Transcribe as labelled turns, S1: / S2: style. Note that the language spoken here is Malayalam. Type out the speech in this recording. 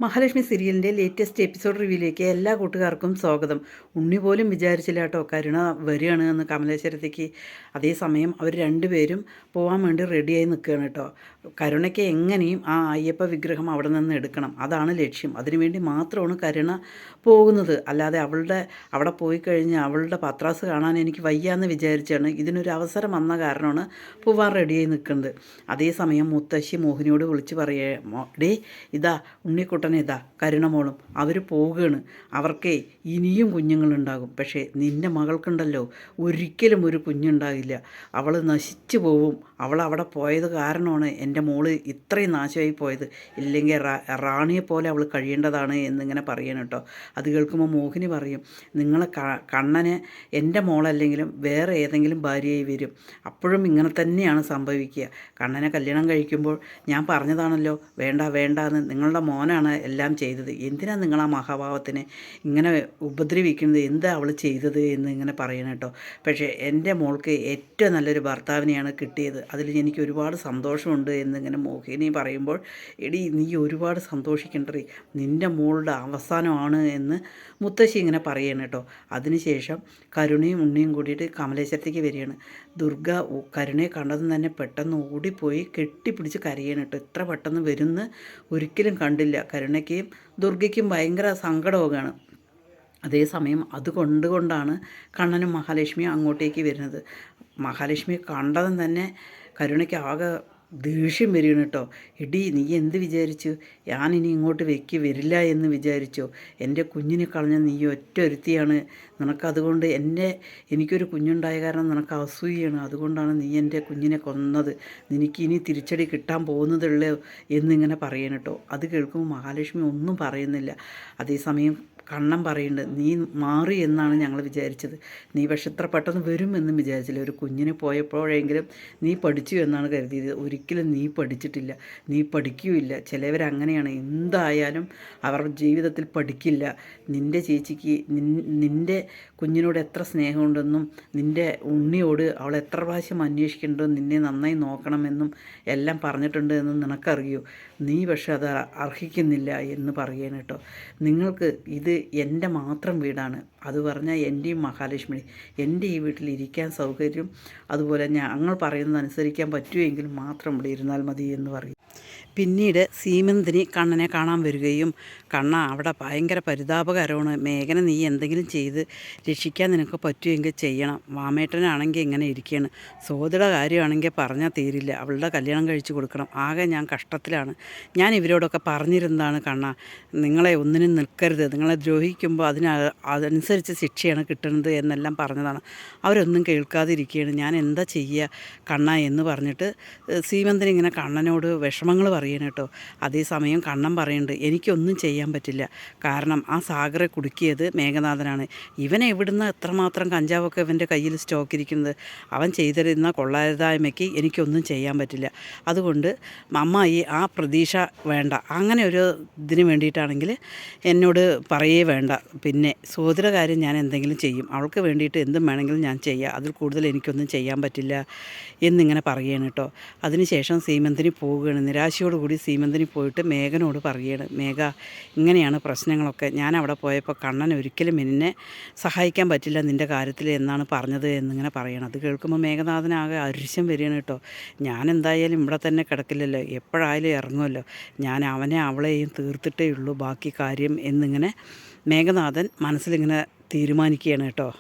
S1: മഹാലക്ഷ്മി സീരിയലിൻ്റെ ലേറ്റസ്റ്റ് എപ്പിസോഡ് റിവ്യൂയിലേക്ക് എല്ലാ കൂട്ടുകാർക്കും സ്വാഗതം. ഉണ്ണി പോലും വിചാരിച്ചില്ല കേട്ടോ കരുണ വരികയാണ് എന്ന് കമലേശ്വരത്തേക്ക്. അതേസമയം അവർ രണ്ടുപേരും പോകാൻ വേണ്ടി റെഡിയായി നിൽക്കുകയാണ് കേട്ടോ. കരുണയ്ക്ക് എങ്ങനെയും ആ അയ്യപ്പ വിഗ്രഹം അവിടെ നിന്ന് എടുക്കണം, അതാണ് ലക്ഷ്യം. അതിനുവേണ്ടി മാത്രമാണ് കരുണ പോകുന്നത്. അല്ലാതെ അവിടെ പോയി കഴിഞ്ഞ് അവളുടെ പത്രാസ് കാണാൻ എനിക്ക് വയ്യാന്ന് വിചാരിച്ചാണ്, ഇതിനൊരു അവസരം വന്ന കാരണമാണ് പോവാൻ റെഡിയായി നിൽക്കുന്നത്. അതേസമയം മുത്തശ്ശി മോഹിനിയോട് വിളിച്ച് ഡേ ഇതാ ഉണ്ണിക്കുട്ടൻ ഇതാ കരുണമോളും അവർ പോവുകയാണ്. അവർക്കേ ഇനിയും കുഞ്ഞുങ്ങളുണ്ടാകും. പക്ഷേ നിൻ്റെ മകൾക്കുണ്ടല്ലോ ഒരിക്കലും ഒരു കുഞ്ഞുണ്ടാകില്ല. അവൾ നശിച്ചു പോവും. അവൾ അവിടെ പോയത് കാരണമാണ് എൻ്റെ മോള് ഇത്രയും നാശമായി പോയത്. ഇല്ലെങ്കിൽ റാണിയെപ്പോലെ അവൾ കഴിയേണ്ടതാണ് എന്നിങ്ങനെ പറയണം കേട്ടോ. അത് കേൾക്കുമ്പോൾ മോഹിനി പറയും, നിങ്ങളെ കണ്ണന് എൻ്റെ മോളല്ലെങ്കിലും വേറെ ഏതെങ്കിലും ഭാര്യയായി വരും. അപ്പോഴും ഇങ്ങനെ തന്നെയാണ് സംഭവിക്കുക. കണ്ണനെ കല്യാണം കഴിക്കുമ്പോൾ ഞാൻ പറഞ്ഞതാണല്ലോ വേണ്ട വേണ്ട എന്ന്. നിങ്ങളുടെ മോനാണ് എല്ലാം ചെയ്തത്. എന്തിനാണ് നിങ്ങൾ ആ മഹാഭാവത്തിനെ ഇങ്ങനെ ഉപദ്രവിക്കുന്നത്? എന്താ അവൾ ചെയ്തത് എന്ന് ഇങ്ങനെ പറയണം കേട്ടോ. പക്ഷേ എൻ്റെ മോൾക്ക് ഏറ്റവും നല്ലൊരു ഭർത്താവിനെയാണ് കിട്ടിയത്. അതിൽ എനിക്ക് ഒരുപാട് സന്തോഷമുണ്ട് എന്നിങ്ങനെ മോഹിനി പറയുമ്പോൾ, എടി നീ ഒരുപാട് സന്തോഷിക്കണ്ടേ, നിൻ്റെ മോളുടെ അവസാനമാണ് എന്ന് മുത്തശ്ശി ഇങ്ങനെ പറയണം കേട്ടോ. അതിനുശേഷം കരുണയും ഉണ്ണിയും കൂടിയിട്ട് കമലേശ്വരത്തേക്ക് വരികയാണ്. ദുർഗ കരുണയെ കണ്ടതും തന്നെ പെട്ടെന്ന് ഓടിപ്പോയി കെട്ടിപ്പിടിച്ച് കരയണം കേട്ടോ. ഇത്ര പെട്ടെന്ന് വരുന്ന് ഒരിക്കലും കണ്ടില്ല. കരുണയ്ക്കും ദുർഗയ്ക്കും ഭയങ്കര സങ്കടവുകയാണ്. അതേസമയം അതുകൊണ്ടാണ് കണ്ണനും മഹാലക്ഷ്മിയും അങ്ങോട്ടേക്ക് വരുന്നത്. മഹാലക്ഷ്മിയെ കണ്ടതും തന്നെ കരുണയ്ക്ക് ആകെ ദേഷ്യം വരികയാണ് കേട്ടോ. എടി നീ എന്ത് വിചാരിച്ചു? ഞാനിനി ഇങ്ങോട്ട് വരില്ല എന്ന് വിചാരിച്ചോ? എൻ്റെ കുഞ്ഞിനെ കളഞ്ഞ നീ ഒറ്റ ഒരുത്തിയാണ്. നിനക്കതുകൊണ്ട് എനിക്കൊരു കുഞ്ഞുണ്ടായ കാരണം നിനക്ക് അസൂയാണ്. അതുകൊണ്ടാണ് നീ എൻ്റെ കുഞ്ഞിനെ കൊന്നത്. നിനക്കിനി തിരിച്ചടി കിട്ടാൻ പോകുന്നതുള്ളൂ എന്നിങ്ങനെ പറയണം കേട്ടോ. അത് കേൾക്കുമ്പോൾ മഹാലക്ഷ്മി ഒന്നും പറയുന്നില്ല. അതേസമയം കണ്ണൻ പറയുന്നുണ്ട്, നീ മാറി എന്നാണ് ഞങ്ങൾ വിചാരിച്ചത്. നീ പക്ഷെ ഇത്ര പെട്ടെന്ന് വരുമെന്നും വിചാരിച്ചില്ല. ഒരു കുഞ്ഞിനെ പോയപ്പോഴെങ്കിലും നീ പഠിച്ചു എന്നാണ് കരുതിയത്. ഒരിക്കലും നീ പഠിച്ചിട്ടില്ല, നീ പഠിക്കുകയില്ല. ചിലവരങ്ങനെയാണ്, എന്തായാലും അവർ ജീവിതത്തിൽ പഠിക്കില്ല. നിൻ്റെ ചേച്ചിക്ക് നിൻ്റെ കുഞ്ഞിനോട് എത്ര സ്നേഹമുണ്ടെന്നും നിൻ്റെ ഉണ്ണിയോട് അവൾ എത്ര പ്രാവശ്യം അന്വേഷിക്കേണ്ടതും നിന്നെ നന്നായി നോക്കണമെന്നും എല്ലാം പറഞ്ഞിട്ടുണ്ട് എന്നും നിനക്കറിയോ? നീ പക്ഷെ അത് അർഹിക്കുന്നില്ല എന്ന് പറയണം കേട്ടോ. നിങ്ങൾക്ക് ഇത് എൻ്റെ മാത്രം വീടാണ്. അത് പറഞ്ഞാൽ എൻ്റെയും മഹാലക്ഷ്മി, എൻ്റെ ഈ വീട്ടിൽ ഇരിക്കാൻ സൗകര്യം, അതുപോലെ ഞങ്ങൾ പറയുന്നത് അനുസരിക്കാൻ പറ്റുമെങ്കിൽ മാത്രം ഇവിടെ ഇരുന്നാൽ മതി എന്ന് പറയും. പിന്നീട് സീമന്തിനി കണ്ണനെ കാണാൻ വരികയും, കണ്ണ അവിടെ ഭയങ്കര പരിതാപകരമാണ്, മേഘന നീ എന്തെങ്കിലും ചെയ്ത് രക്ഷിക്കാൻ നിനക്ക് പറ്റുമെങ്കിൽ ചെയ്യണം. വാമേട്ടനാണെങ്കിൽ ഇങ്ങനെ ഇരിക്കുകയാണ്. സോദയുടെ കാര്യമാണെങ്കിൽ പറഞ്ഞാൽ തീരില്ല. അവളുടെ കല്യാണം കഴിച്ചു കൊടുക്കണം. ആകെ ഞാൻ കഷ്ടത്തിലാണ്. ഞാൻ ഇവരോടൊക്കെ പറഞ്ഞിരുന്നതാണ്, കണ്ണ നിങ്ങളെ ഒന്നിനും നിൽക്കരുത്, നിങ്ങളെ ദ്രോഹിക്കുമ്പോൾ അതനുസരിച്ച് ശിക്ഷയാണ് കിട്ടുന്നത് എന്നെല്ലാം പറഞ്ഞതാണ്. അവരൊന്നും കേൾക്കാതിരിക്കുകയാണ്. ഞാൻ എന്താ ചെയ്യുക കണ്ണ എന്ന് പറഞ്ഞിട്ട് സീമന്തിനി ഇങ്ങനെ കണ്ണനോട് വിഷമങ്ങൾ പറയണം കേട്ടോ. അതേസമയം കണ്ണൻ പറയുന്നുണ്ട്, എനിക്കൊന്നും ചെയ്യാൻ പറ്റില്ല. കാരണം ആ സാഗറെ കുടുക്കിയത് മേഘനാഥനാണ്. ഇവൻ എവിടുന്ന് എത്രമാത്രം കഞ്ചാവൊക്കെ ഇവൻ്റെ കയ്യിൽ സ്റ്റോക്ക് ഇരിക്കുന്നത്? അവൻ ചെയ്തിരുന്ന കൊള്ളരുതായ്മയ്ക്ക് എനിക്കൊന്നും ചെയ്യാൻ പറ്റില്ല. അതുകൊണ്ട് അമ്മായി ആ പ്രതീക്ഷ വേണ്ട. അങ്ങനെ ഒരു ഇതിന് വേണ്ടിയിട്ടാണെങ്കിൽ എന്നോട് പറയേ വേണ്ട. പിന്നെ സോദര കാര്യം ഞാൻ എന്തെങ്കിലും ചെയ്യും. അവൾക്ക് വേണ്ടിയിട്ട് എന്തും വേണമെങ്കിലും ഞാൻ ചെയ്യാം. അതിൽ കൂടുതൽ എനിക്കൊന്നും ചെയ്യാൻ പറ്റില്ല എന്നിങ്ങനെ പറയുകയാണ് കേട്ടോ. അതിനുശേഷം സീമന്തിനി പോവുകയാണ്. നിരാശയോടുകൂടി സീമന്തിനി പോയിട്ട് മേഘനോട് പറയുകയാണ്, മേഘ ഇങ്ങനെയാണ് പ്രശ്നങ്ങളൊക്കെ. ഞാൻ അവിടെ പോയപ്പോൾ കണ്ണൻ ഒരിക്കലും എന്നെ സഹായിക്കാൻ പറ്റില്ല നിൻ്റെ കാര്യത്തിൽ എന്നാണ് പറഞ്ഞത് എന്നിങ്ങനെ പറയണം. അത് കേൾക്കുമ്പോൾ മേഘനാഥനാകെ അരിശം വരികയാണ് കേട്ടോ. ഞാൻ എന്തായാലും ഇവിടെ തന്നെ കിടക്കില്ലല്ലോ, എപ്പോഴായാലും ഇറങ്ങുമല്ലോ. ഞാൻ അവളെയും തീർത്തിട്ടേ ഉള്ളൂ ബാക്കി കാര്യം എന്നിങ്ങനെ മേഘനാഥൻ മനസ്സിലിങ്ങനെ തീരുമാനിക്കുകയാണ് കേട്ടോ.